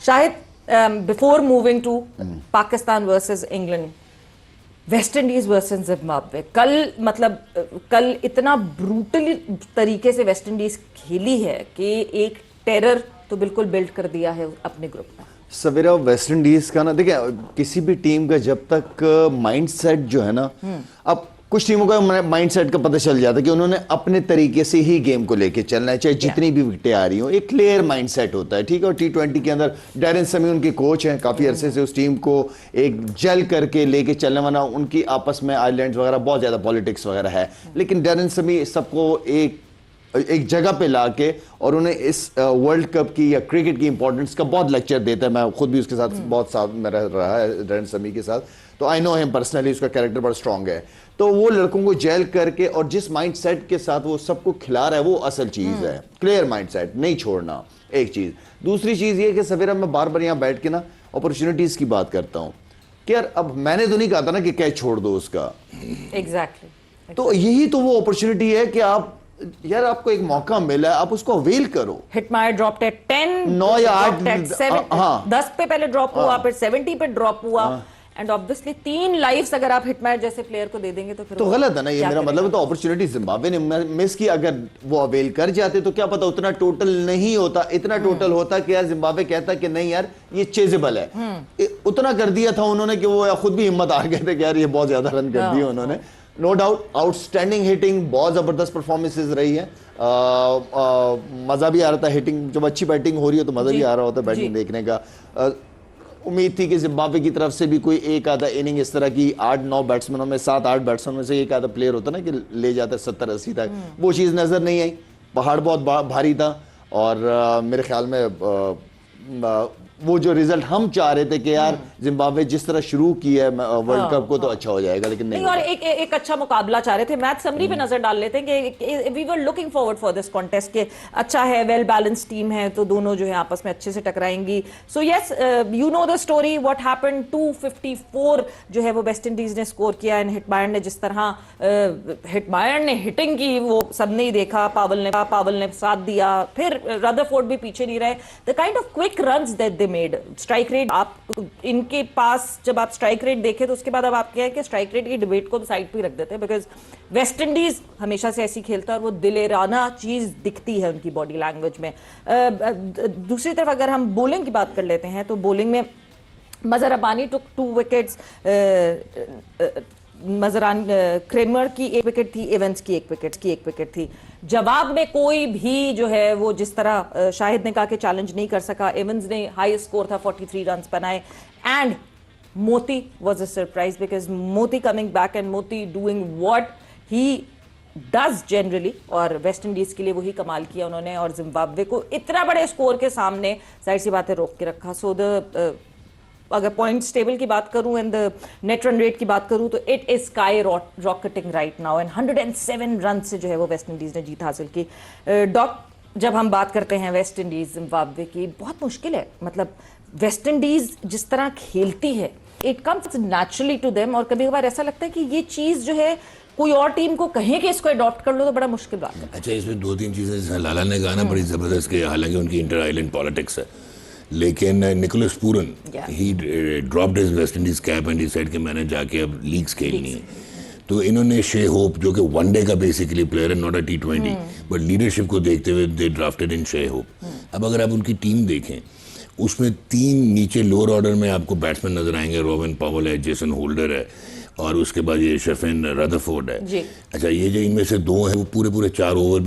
Shahid, before moving to Pakistan versus England, West Indies versus Zimbabwe, कल इतना brutally तरीके से वेस्ट इंडीज खेली है कि एक टेरर तो बिल्कुल बिल्ड कर दिया है अपने ग्रुप में। सवेरा वेस्ट इंडीज का ना, देखिए किसी भी टीम का जब तक माइंडसेट जो है ना, अब कुछ टीमों का माइंडसेट का पता चल जाता है कि उन्होंने अपने तरीके से ही गेम को लेके चलना है, चाहे जितनी भी विकेटें आ रही हो, एक क्लियर माइंडसेट होता है, ठीक है। और T20 के अंदर डैरेन समी उनके कोच हैं, काफी अरसे से उस टीम को एक जल करके लेके चलने वाला, उनकी आपस में आइलैंड्स वगैरह बहुत ज्यादा पॉलिटिक्स वगैरह है, लेकिन डैरेन समी सबको एक जगह पे लाके और उन्हें इस वर्ल्ड कप की या क्रिकेट की इंपॉर्टेंस का बहुत लेक्चर देता है। मैं खुद भी उसके साथ बहुत साथ में रहा है डैरेन समी के साथ, तो आई नो हिम पर्सनली, उसका कैरेक्टर बड़ा स्ट्रांग है। तो वो लड़कों को जेल करके और जिस माइंडसेट के साथ वो सबको खिला रहा है, वो असल चीज है, क्लियर माइंडसेट, नहीं छोड़ना, एक चीज। दूसरी चीज ये कि सवेरा मैं बार बार यहाँ बैठ के ना अपॉर्चुनिटीज की बात करता हूँ कि यार अब मैंने तो नहीं कहा था ना कि कैच छोड़ दो उसका, एग्जैक्टली। तो यही तो वो अपॉर्चुनिटी है कि आप यार आपको एक मौका मिला है, आप उसको अवेल करो। हिटमायर ड्रॉप्ड एट 10, 9 या 8, 10 पे पहले ड्रॉप हुआ, फिर 70 पे ड्रॉप हुआ, एंड ऑब्वियसली 3 लाइव्स अगर आप हिटमायर जैसे प्लेयर को दे देंगे तो फिर तो गलत है ना, ये मेरा मतलब है। तो अपॉर्चुनिटी जिम्बाब्वे ने मिस की, अगर वो अवेल कर जाते तो क्या पता उतना टोटल नहीं होता, इतना टोटल होता कि यार जिम्बाब्वे कहता कि नहीं यार ये चेजेबल है, उतना कर दिया था उन्होंने कि वो खुद भी हिम्मत आ गए थे कि यार ये बहुत ज्यादा रन कर दिए उन्होंने। नो डाउट आउटस्टैंडिंग हिटिंग, बहुत जबरदस्त परफॉर्मेंसेज रही है, मजा भी आ रहा था हिटिंग, जब अच्छी बैटिंग हो रही है तो मजा भी आ रहा होता है बैटिंग देखने का। उम्मीद थी कि जिम्बाब्वे की तरफ से भी कोई एक आधा इनिंग इस तरह की 8-9 बैट्समैनों में, 7-8 बैट्समैन में से एक आधा प्लेयर होता ना कि ले जाता है 70-80 तक, वो चीज़ नजर नहीं आई। पहाड़ बहुत भारी था और मेरे ख्याल में वो जो रिजल्ट हम चाह रहे थे कि यार जिम्बाब्वे जिस तरह शुरू किया है वर्ल्ड कप को तो अच्छा हो जाएगा, लेकिन नहीं। और एक अच्छा मुकाबला चाह रहे थे। मैच समरी पे नजर डाल लेते हैं कि we were looking forward for this contest के अच्छा है, वेल बैलेंस टीम है, तो दोनों जो है आपस में अच्छे से टकराएंगी। So yes, you know the story what happened. 254 जो है वो वेस्ट इंडीज ने स्कोर किया, एंड हिटमायर ने जिस तरह हिटमायर ने हिटिंग की वो सबने ही देखा, पावल ने साथ दिया, फिर रदरफोर्ड भी पीछे नहीं रहे। The kind of quick runs that they made, strike rate, आप इनके पास जब आप स्ट्राइक रेट देखें तो उसके बाद अब आप क्या है कि स्ट्राइक रेट की डिबेट को साइड पे रख देते हैं, बिकॉज वेस्ट इंडीज हमेशा से ऐसी खेलता है और वो दिलेराना चीज दिखती है उनकी बॉडी लैंग्वेज में। दूसरी तरफ अगर हम बॉलिंग की बात कर लेते हैं तो बॉलिंग में मजहर रब्बानी टुक 2 विकेट्स, मजरान क्रेमर की 1 विकेट थी, एवंस की 1 विकेट थी। जवाब में कोई भी जो है वो जिस तरह शाहिद ने कहा कि चैलेंज नहीं कर सका, एवंस ने हाई स्कोर था 43 रन बनाए, एंड मोती वाज अ सरप्राइज बिकॉज मोती कमिंग बैक एंड मोती doing what he does generally, और वेस्ट इंडीज के लिए वही कमाल किया उन्होंने और जिम्बाब्वे को इतना बड़े स्कोर के सामने जाहिर सी बात है रोक के रखा। सो अगर पॉइंट्स टेबल की बात करूं and the net run rate की बात करूं तो it is sky rocketing right now, and 107 run से जो है वो वेस्ट इंडीज ने जीत हासिल की। जब हम बात करते हैं वेस्ट इंडीज जिम्बाब्वे की, बहुत मुश्किल है, मतलब वेस्ट इंडीज जिस तरह खेलती है it comes naturally to them, और कभी कभार ऐसा लगता है कि ये चीज जो है कोई और टीम को कहें कि इसको अडॉप्ट कर लो तो बड़ा मुश्किल बात है। अच्छा, इसमें 2-3 चीजें जैसे लाला ने कहा ना बड़ी जबरदस्त कि हालांकि उनकी इंटर आइलैंड पॉलिटिक्स है, लेकिन Nicholas Pooran he dropped his West Indies cap and he said कि मैंने जाके अब लीग्स खेलनी है। तो इन्होंने शे होप जो कि वनडे का बेसिकली प्लेयर है, not a T20, but leadership को देखते हुए दे ड्राफ्टेड इन शे होप। अब अगर आप उनकी टीम देखें उसमें 3 नीचे लोअर ऑर्डर में आपको बैट्समैन नजर आएंगे, रोबिन पॉवेल है, जेसन होल्डर है और उसके बाद ये शेफिन रदरफोर्ड है। अच्छा, ये जो इनमें से 2 हैं वो पूरे 4 ओवर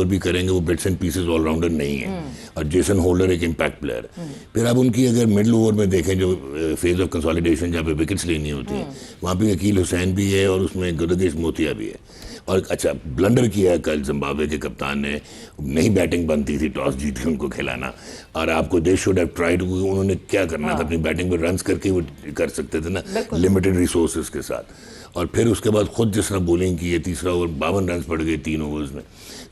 भी करेंगे, वो बिट्स एंड पीसेस ऑलराउंडर नहीं है, और जेसन होल्डर एक इम्पैक्ट प्लेयर है। फिर आप उनकी अगर मिडिल ओवर में देखें जो फेज ऑफ कंसोलिडेशन जहाँ पे विकेट्स लेनी होती है, वहाँ पे अकील हुसैन भी है और उसमें गुरगेश मोतिया भी है। और अच्छा, ब्लंडर किया है कल जिम्बाब्वे के कप्तान ने, नहीं बैटिंग बनती थी, टॉस जीत के उनको खिलाना, और आपको दे शुड हैव ट्राइड, उन्होंने क्या करना था, अपनी बैटिंग पर रन्स करके वो कर सकते थे ना, लिमिटेड रिसोर्सेज के साथ। और फिर उसके बाद खुद जिस तरह बॉलिंग की है, तीसरा ओवर 52 रन पड़ गए 3 ओवर्स में।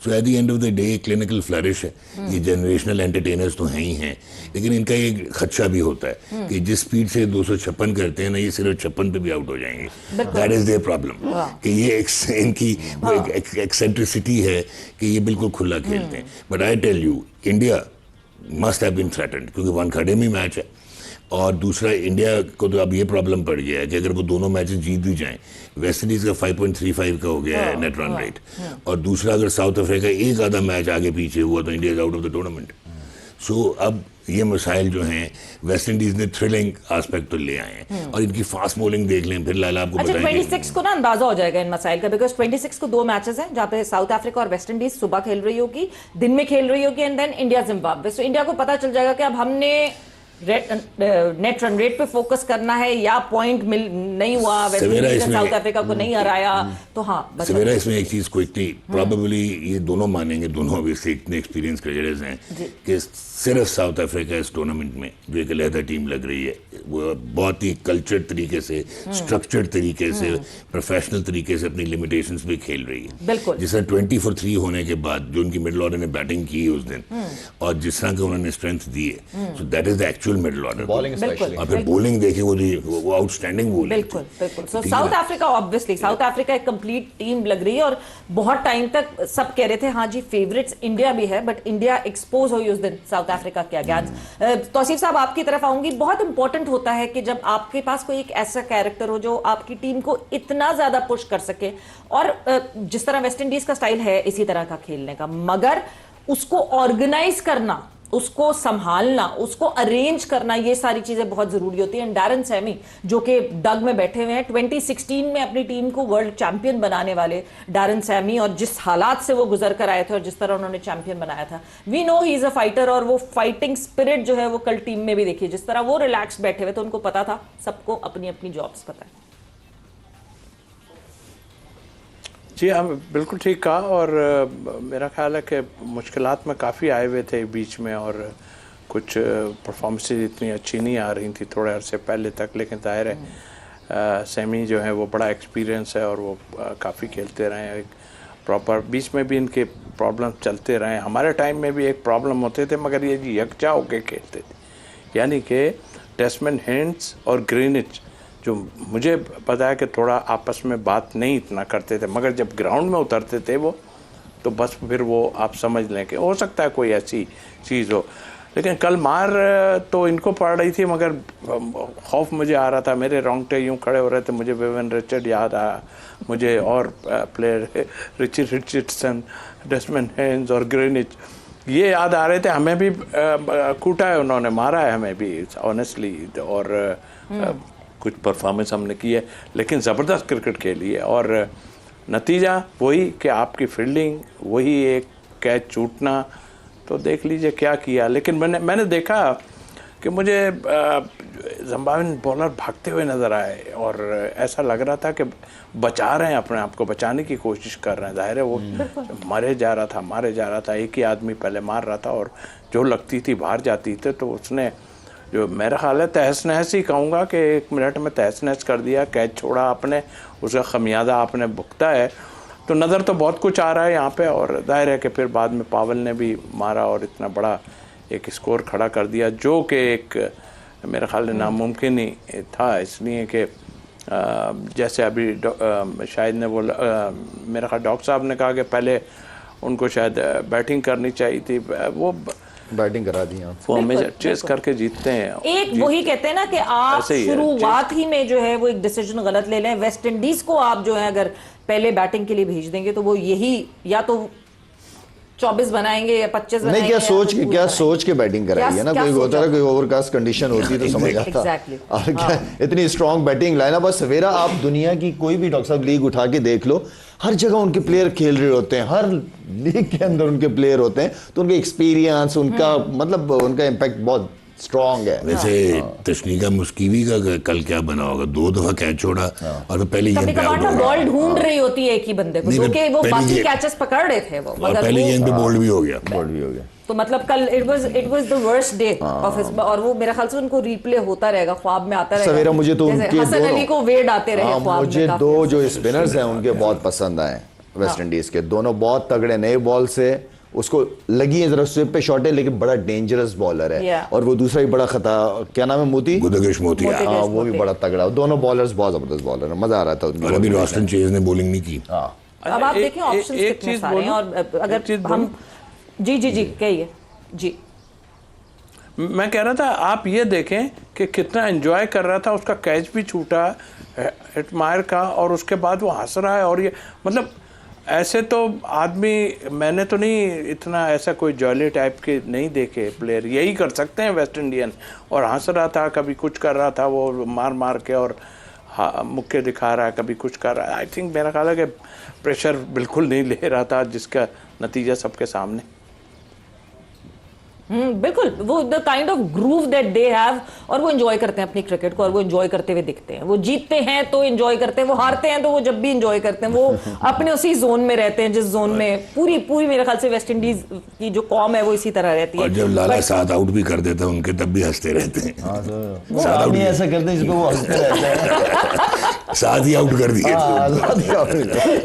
So at the end of the day clinical flourish है, ये जनरेशनल एंटरटेनर्स तो हैं ही हैं, लेकिन इनका एक खदशा भी होता है कि जिस स्पीड से 256 करते हैं ना, ये सिर्फ 56 पे भी आउट हो जाएंगे। दैट इज देयर प्रॉब्लम, कि ये इनकी वो एक एक्सेंट्रिसिटी है कि ये बिल्कुल खुला खेलते हैं। But I tell you, India must have been threatened, क्योंकि वानखेड़े में मैच है और दूसरा इंडिया को तो अब ये प्रॉब्लम पड़ गया है कि अगर वो दोनों मैचेस जीत भी जाएं, वेस्ट इंडीज का 5.35 का हो गया है नेट रन रेट, और दूसरा अगर साउथ अफ्रीका एक आधा मैच आगे पीछे हुआ तो India is out of the tournament. So अब ये मसाइल जो हैं वेस्ट इंडीज ने थ्रिलिंग एस्पेक्ट तो ले आए हैं, और इनकी फास्ट बॉलिंग देख लें, फिर लाला आपको अच्छा, बताएंगे। 26 को ना अंदाजा हो जाएगा इन मसाइल का, बिकॉज 26 को 2 मैचेस हैं जहां पे साउथ अफ्रीका और वेस्ट इंडीज सुबह खेल रही होगी, दिन में खेल रही होगी, and then India Zimbabwe. So India को पता चल जाएगा कि अब हमने नेट रन रेट पे फोकस करना है या पॉइंट मिल नहीं हुआ, वेस्ट इंडीज ने साउथ अफ्रीका को नहीं हराया, तो हाँ सवेरा इसमें एक चीज क्विकली प्रोबेबली ये दोनों मानेंगे, दोनों अभी इतने एक्सपीरियंस क्रिकेटर्स हैं कि सिर्फ साउथ अफ्रीका इस टूर्नामेंट में जो एक अलहदा टीम लग रही है, वो बहुत ही कल्चर्ड तरीके से, स्ट्रक्चर्ड तरीके से, प्रोफेशनल तरीके से अपनी लिमिटेशंस पे खेल रही है। बिल्कुल। जिस तरह 20 for 3 होने के बाद जो उनकी मिडिल ऑर्डर ने बैटिंग की उस दिन, और जिस तरह का उन्होंने स्ट्रेंथ दी है, so that is the actual middle order. Bowling specially, और फिर बॉलिंग देखें वो आउटस्टैंडिंग बॉलिंग। बिल्कुल बिल्कुल। So South Africa, obviously South Africa एक कंप्लीट टीम लग रही है, और बहुत टाइम तक सब कह रहे थे हाँ जी फेवरेट्स इंडिया भी है, बट इंडिया एक्सपोज हुई उस दिन साउथ अफ्रीका के अगेंस्ट। तौसीफ साहब आपकी तरफ आऊंगी। बहुत इंपॉर्टेंट होता है कि जब आपके पास कोई एक ऐसा कैरेक्टर हो जो आपकी टीम को इतना ज्यादा पुश कर सके, और जिस तरह वेस्ट इंडीज का स्टाइल है इसी तरह का खेलने का, मगर उसको ऑर्गेनाइज करना, उसको संभालना, उसको अरेंज करना, ये सारी चीजें बहुत जरूरी होती हैं। डैरन सैमी जो कि डग में बैठे हुए हैं, 2016 में अपनी टीम को वर्ल्ड चैंपियन बनाने वाले डैरन सैमी, और जिस हालात से वो गुजर कर आए थे और जिस तरह उन्होंने चैंपियन बनाया था, we know he is a fighter, और वो फाइटिंग स्पिरिट जो है वो कल टीम में भी देखिए, जिस तरह वो रिलैक्स बैठे हुए थे, उनको पता था, सबको अपनी अपनी जॉब्स पता है। जी हाँ, बिल्कुल ठीक कहा, और मेरा ख्याल है कि मुश्किलात में काफ़ी आए हुए थे बीच में, और कुछ परफॉर्मेंसेज इतनी अच्छी नहीं आ रही थी थोड़े अरसे पहले तक, लेकिन जाहिर है सेमी जो है वो बड़ा एक्सपीरियंस है, और वो काफ़ी खेलते रहे हैं, एक प्रॉपर, बीच में भी इनके प्रॉब्लम चलते रहे। हमारे टाइम में भी एक प्रॉब्लम होते थे, मगर ये यकजा होकर खेलते थे, यानी कि डेस्मंड हेंड्स और ग्रीनिच, जो मुझे पता है कि थोड़ा आपस में बात नहीं इतना करते थे, मगर जब ग्राउंड में उतरते थे वो, तो बस फिर वो आप समझ लें कि हो सकता है कोई ऐसी चीज़ हो। लेकिन कल मार तो इनको पड़ रही थी, मगर खौफ मुझे आ रहा था, मेरे रोंगटे यूँ खड़े हो रहे थे, मुझे विवियन रिचर्ड याद आया, मुझे और player Richie Richardson, Desmond Haynes और ग्रीनिच ये याद आ रहे थे। हमें भी कूटा है उन्होंने, मारा है हमें भी ऑनेस्टली, और कुछ परफॉर्मेंस हमने की है, लेकिन ज़बरदस्त क्रिकेट खेली है, और नतीजा वही कि आपकी फील्डिंग, वही एक कैच छूटना, तो देख लीजिए क्या किया। लेकिन मैंने देखा कि मुझे ज़िम्बाब्वेन बॉलर भागते हुए नज़र आए, और ऐसा लग रहा था कि बचा रहे हैं अपने आप को, बचाने की कोशिश कर रहे हैं। जाहिर है वो मारे जा रहा था, एक ही आदमी पहले मार रहा था, और जो लगती थी बाहर जाती थी, तो उसने जो मेरा ख्याल है तहस नहस ही कहूँगा कि 1 मिनट में तहस नहस कर दिया, कैच छोड़ा आपने, उसका खमियाजा आपने भुगता है। तो नज़र तो बहुत कुछ आ रहा है यहाँ पे, और जाहिर है कि फिर बाद में पावल ने भी मारा और इतना बड़ा एक स्कोर खड़ा कर दिया, जो कि एक मेरा ख्याल है नामुमकिन ही था, इसलिए कि जैसे अभी शायद ने बोला, मेरा ख्याल डॉक्टर साहब ने कहा कि पहले उनको शायद बैटिंग करनी चाहिए थी, वो बैटिंग करा दी आप, वो हमेशा चेस करके जीतते हैं। एक वही कहते हैं ना कि आप शुरुआत ही में जो है वो एक डिसीजन गलत ले लें। वेस्ट इंडीज को आप जो है अगर पहले बैटिंग के लिए भेज देंगे, तो वो यही या तो 24 बनाएंगे या 25 बनाएंगे। नहीं, क्या सोच के बैटिंग कराई है ना, कोई होता है, कोई ओवरकास्ट कंडीशन होती तो समझ आता। और क्या इतनी स्ट्रॉन्ग बैटिंग लाइन। बस सवेरा आप दुनिया की कोई भी डॉक्टर साहब लीग उठा के देख लो, हर जगह उनके प्लेयर खेल रहे होते हैं, हर लीग के अंदर उनके प्लेयर होते हैं, तो उनका एक्सपीरियंस, उनका मतलब उनका इम्पैक्ट बहुत स्ट्रॉन्ग है। वैसे तशनीका मुस्कीवी का कल क्या बना होगा, 2 दफा कैच छोड़ा, और तो पहले गेंद पे आउट हो गया, बॉल ढूंढ रही होती है एक ही बंदे को, क्योंकि वो बाकी कैचेस पकड़ रहे थे वो, और पहले गेंद पे बोल्ड भी हो गया। तो मतलब call it was the worst day of his, और वो मेरे ख्याल से उनको रिप्ले होता रहेगा, ख्वाब में आता रहेगा। सवेरा मुझे तो उनके हसन अली को वेड आते रहे ख्वाब में। मुझे 2 जो स्पिनर्स हैं उनके बहुत पसंद आए वेस्ट इंडीज के, दोनों बहुत तगड़े, नए बॉल से उसको लगी है, जरा स्विप पे शॉट है, लेकिन बड़ा डेंजरस बॉलर है। और वो दूसरा भी बड़ा खतरा, क्या नाम है, मोती, गुदगेश मोती, हाँ वो भी बड़ा तगड़ा। दोनों बॉलर्स बहुत जबरदस्त बॉलर है, मजा आ रहा था उनकी। और अभी रॉस्टन चेज ने बॉलिंग नहीं की। अब आप देखिए ऑप्शंस कितने सारे हैं, और अगर हम जी कहिए जी। मैं कह रहा था आप ये देखें कि कितना एंजॉय कर रहा था, उसका कैच भी छूटा एडमायर का और उसके बाद वो हंस रहा है। और ये मतलब ऐसे तो आदमी मैंने तो नहीं इतना ऐसा कोई जॉली टाइप के नहीं देखे प्लेयर, यही कर सकते हैं वेस्ट इंडियन। और हंस रहा था, कभी कुछ कर रहा था वो मार मार के और मुक्के दिखा रहा है, कभी कुछ कर रहा है। आई थिंक मेरा ख्याल है कि प्रेशर बिल्कुल नहीं ले रहा था, जिसका नतीजा सबके सामने। बिल्कुल, वो the kind of groove that they have, और वो एंजॉय करते हैं अपनी क्रिकेट को, और वो एंजॉय करते हुए दिखते हैं। वो जीतते हैं तो एंजॉय करते हैं, वो हारते हैं तो वो जब भी एंजॉय करते हैं। वो अपने उसी जोन में रहते हैं जिस जोन में पूरी मेरे ख्याल से वेस्ट इंडीज की जो कॉम है वो इसी तरह रहती है। और जब लाला साथ आउट भी कर देता है उनके, तब भी हंसते रहते हैं। वो आदमी ऐसा करते हैं जिसको वो हंसते रहते हैं। साथ ही आउट कर दिए।